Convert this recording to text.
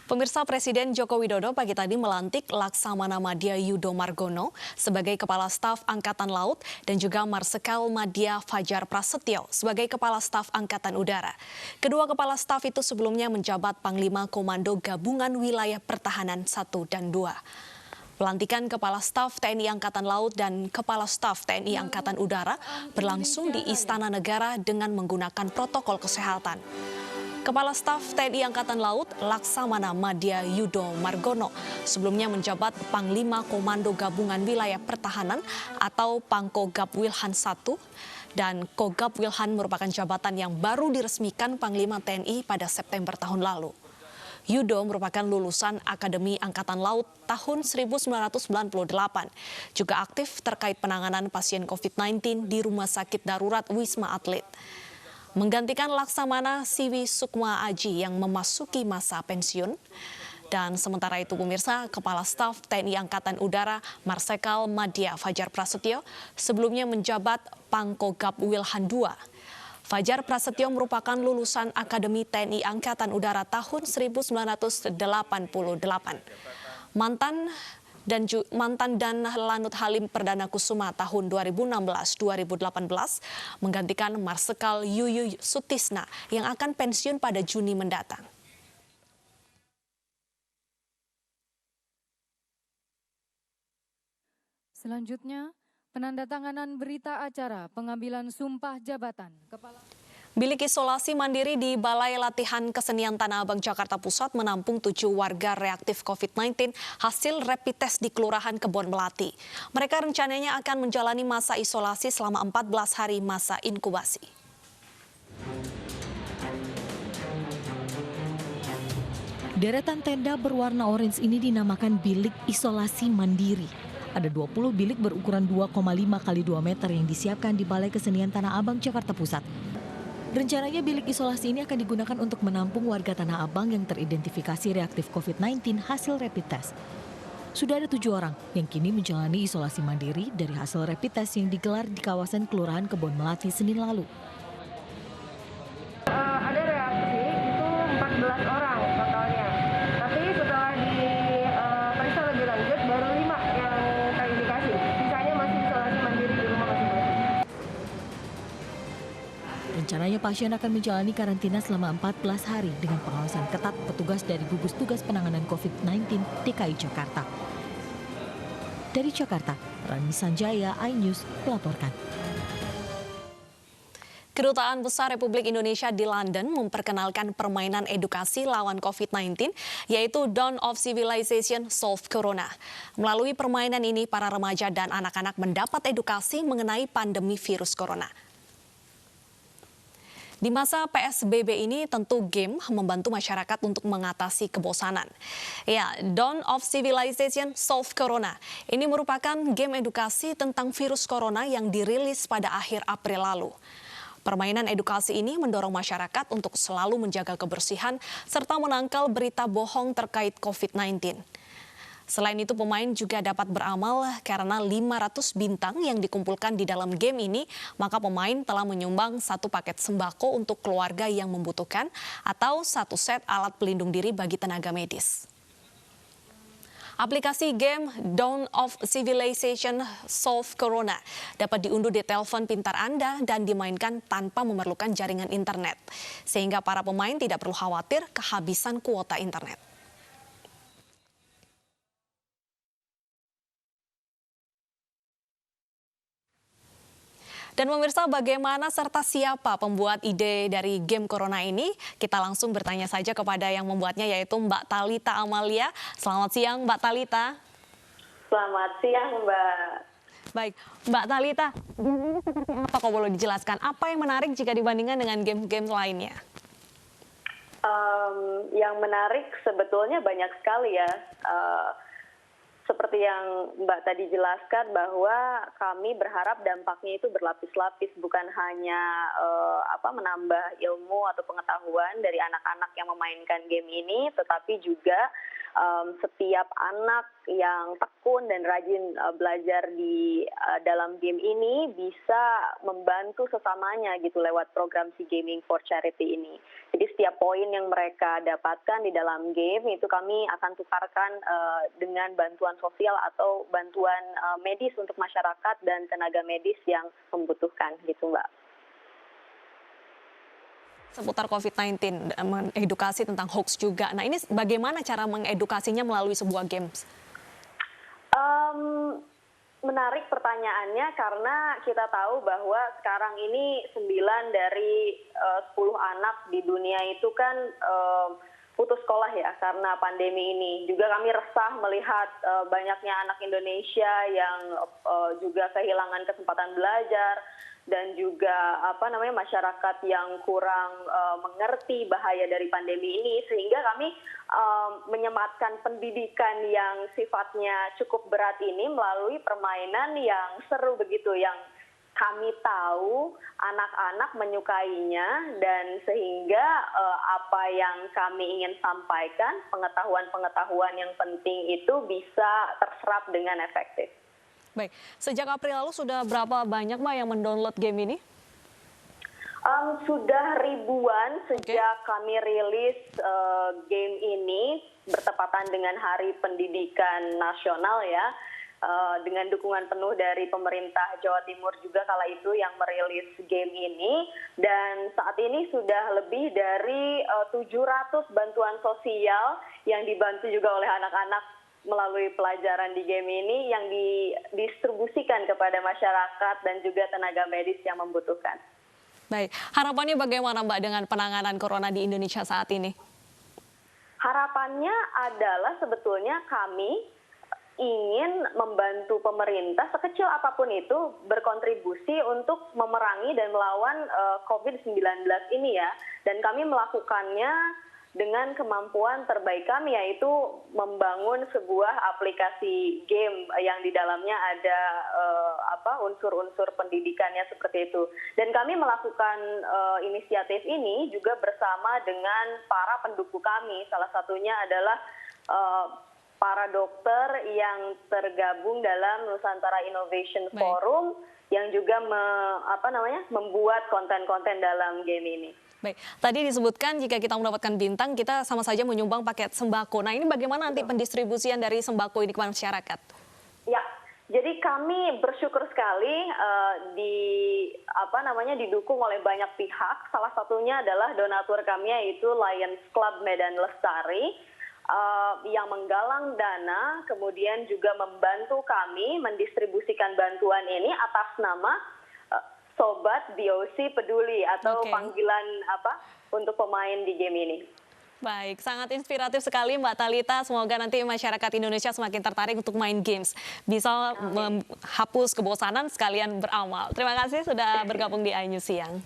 Pemirsa, Presiden Joko Widodo pagi tadi melantik Laksamana Madya Yudo Margono sebagai Kepala Staf Angkatan Laut dan juga Marsikal Madya Fajar Prasetyo sebagai Kepala Staf Angkatan Udara. Kedua Kepala Staf itu sebelumnya menjabat Panglima Komando Gabungan Wilayah Pertahanan 1 dan 2. Pelantikan Kepala Staf TNI Angkatan Laut dan Kepala Staf TNI Angkatan Udara berlangsung di Istana Negara dengan menggunakan protokol kesehatan. Kepala Staf TNI Angkatan Laut Laksamana Madya Yudo Margono sebelumnya menjabat Panglima Komando Gabungan Wilayah Pertahanan atau Pangkogab Wilhan I dan Kogab Wilhan merupakan jabatan yang baru diresmikan Panglima TNI pada September tahun lalu. Yudo merupakan lulusan Akademi Angkatan Laut tahun 1998, juga aktif terkait penanganan pasien COVID-19 di Rumah Sakit Darurat Wisma Atlet. Menggantikan Laksamana Siwi Sukma Aji yang memasuki masa pensiun. Dan sementara itu pemirsa, Kepala Staf TNI Angkatan Udara Marsikal Madya Fajar Prasetyo sebelumnya menjabat Pangkogab Wilhan II. Fajar Prasetyo merupakan lulusan Akademi TNI Angkatan Udara tahun 1988. Mantan dan Lanut Halim Perdana Kusuma tahun 2016-2018 menggantikan Marsikal Yuyu Sutisna yang akan pensiun pada Juni mendatang. Selanjutnya, penandatanganan berita acara pengambilan sumpah jabatan Kepala Bilik isolasi mandiri di Balai Latihan Kesenian Tanah Abang, Jakarta Pusat menampung 7 warga reaktif COVID-19 hasil rapid test di Kelurahan Kebon Melati. Mereka rencananya akan menjalani masa isolasi selama 14 hari masa inkubasi. Deretan tenda berwarna orange ini dinamakan bilik isolasi mandiri. Ada 20 bilik berukuran 2,5 x 2 meter yang disiapkan di Balai Kesenian Tanah Abang, Jakarta Pusat. Rencananya bilik isolasi ini akan digunakan untuk menampung warga Tanah Abang yang teridentifikasi reaktif COVID-19 hasil rapid test. Sudah ada 7 orang yang kini menjalani isolasi mandiri dari hasil rapid test yang digelar di kawasan Kelurahan Kebon Melati Senin lalu. Ada reaksi itu 14 orang totalnya. Tapi setelah diperiksa lebih lanjut baru 5 yang terindikasi. Sisanya masih isolasi mandiri di rumah masing-masing. Rencananya pasien akan menjalani karantina selama 14 hari dengan pengawasan ketat petugas dari gugus tugas penanganan COVID-19 DKI Jakarta. Dari Jakarta, Rani Sanjaya, iNews melaporkan. Kedutaan Besar Republik Indonesia di London memperkenalkan permainan edukasi lawan COVID-19, yaitu Dawn of Civilization Solve Corona. Melalui permainan ini, para remaja dan anak-anak mendapat edukasi mengenai pandemi virus corona. Di masa PSBB ini tentu game membantu masyarakat untuk mengatasi kebosanan. Ya, Dawn of Civilization Solve Corona. Ini merupakan game edukasi tentang virus corona yang dirilis pada akhir April lalu. Permainan edukasi ini mendorong masyarakat untuk selalu menjaga kebersihan serta menangkal berita bohong terkait COVID-19. Selain itu, pemain juga dapat beramal karena 500 bintang yang dikumpulkan di dalam game ini, maka pemain telah menyumbang 1 paket sembako untuk keluarga yang membutuhkan atau 1 set alat pelindung diri bagi tenaga medis. Aplikasi game Dawn of Civilization Solve Corona dapat diunduh di telepon pintar Anda dan dimainkan tanpa memerlukan jaringan internet, sehingga para pemain tidak perlu khawatir kehabisan kuota internet. Dan pemirsa, bagaimana serta siapa pembuat ide dari game Corona ini? Kita langsung bertanya saja kepada yang membuatnya, yaitu Mbak Talita Amalia. Selamat siang, Mbak Talita. Selamat siang, Mbak. Baik, Mbak Talita, gamenya seperti apa kalau boleh dijelaskan? Apa yang menarik jika dibandingkan dengan game-game lainnya? Yang menarik sebetulnya banyak sekali ya. Seperti yang Mbak tadi jelaskan bahwa kami berharap dampaknya itu berlapis-lapis, bukan hanya menambah ilmu atau pengetahuan dari anak-anak yang memainkan game ini, tetapi juga setiap anak yang tekun dan rajin belajar di dalam game ini bisa membantu sesamanya gitu lewat program Si Gaming for Charity ini. Jadi setiap poin yang mereka dapatkan di dalam game itu kami akan tukarkan dengan bantuan sosial atau bantuan medis untuk masyarakat dan tenaga medis yang membutuhkan gitu, Mbak. Seputar COVID-19, mengedukasi tentang hoax juga. Nah, ini bagaimana cara mengedukasinya melalui sebuah games? Menarik pertanyaannya karena kita tahu bahwa sekarang ini 9 dari 10 anak di dunia itu kan putus sekolah ya karena pandemi ini. Juga kami resah melihat banyaknya anak Indonesia yang juga kehilangan kesempatan belajar dan juga masyarakat yang kurang mengerti bahaya dari pandemi ini, sehingga kami menyematkan pendidikan yang sifatnya cukup berat ini melalui permainan yang seru begitu, yang kami tahu anak-anak menyukainya, dan sehingga apa yang kami ingin sampaikan, pengetahuan-pengetahuan yang penting itu bisa terserap dengan efektif. Baik, sejak April lalu sudah berapa banyak Mbak yang mendownload game ini? Sudah ribuan sejak kami rilis game ini bertepatan dengan Hari Pendidikan Nasional ya. Dengan dukungan penuh dari pemerintah Jawa Timur juga kala itu yang merilis game ini, dan saat ini sudah lebih dari 700 bantuan sosial yang dibantu juga oleh anak-anak melalui pelajaran di game ini yang didistribusikan kepada masyarakat dan juga tenaga medis yang membutuhkan. Baik, harapannya bagaimana Mbak dengan penanganan corona di Indonesia saat ini? Harapannya adalah sebetulnya kami ingin membantu pemerintah sekecil apapun itu berkontribusi untuk memerangi dan melawan COVID-19 ini ya. Dan kami melakukannya dengan kemampuan terbaik kami, yaitu membangun sebuah aplikasi game yang di dalamnya ada unsur-unsur pendidikannya seperti itu. Dan kami melakukan inisiatif ini juga bersama dengan para pendukung kami. Salah satunya adalah para dokter yang tergabung dalam Nusantara Innovation Forum yang juga membuat konten-konten dalam game ini. Baik, tadi disebutkan jika kita mendapatkan bintang, kita sama saja menyumbang paket sembako. Nah, ini bagaimana nanti pendistribusian dari sembako ini ke masyarakat? Ya, jadi kami bersyukur sekali didukung oleh banyak pihak. Salah satunya adalah donatur kami, yaitu Lions Club Medan Lestari, yang menggalang dana, kemudian juga membantu kami mendistribusikan bantuan ini atas nama Sobat DOC Peduli atau panggilan untuk pemain di game ini. Baik, sangat inspiratif sekali Mbak Thalita. Semoga nanti masyarakat Indonesia semakin tertarik untuk main games. Bisa menghapus kebosanan sekalian beramal. Terima kasih sudah bergabung di iNews Siang.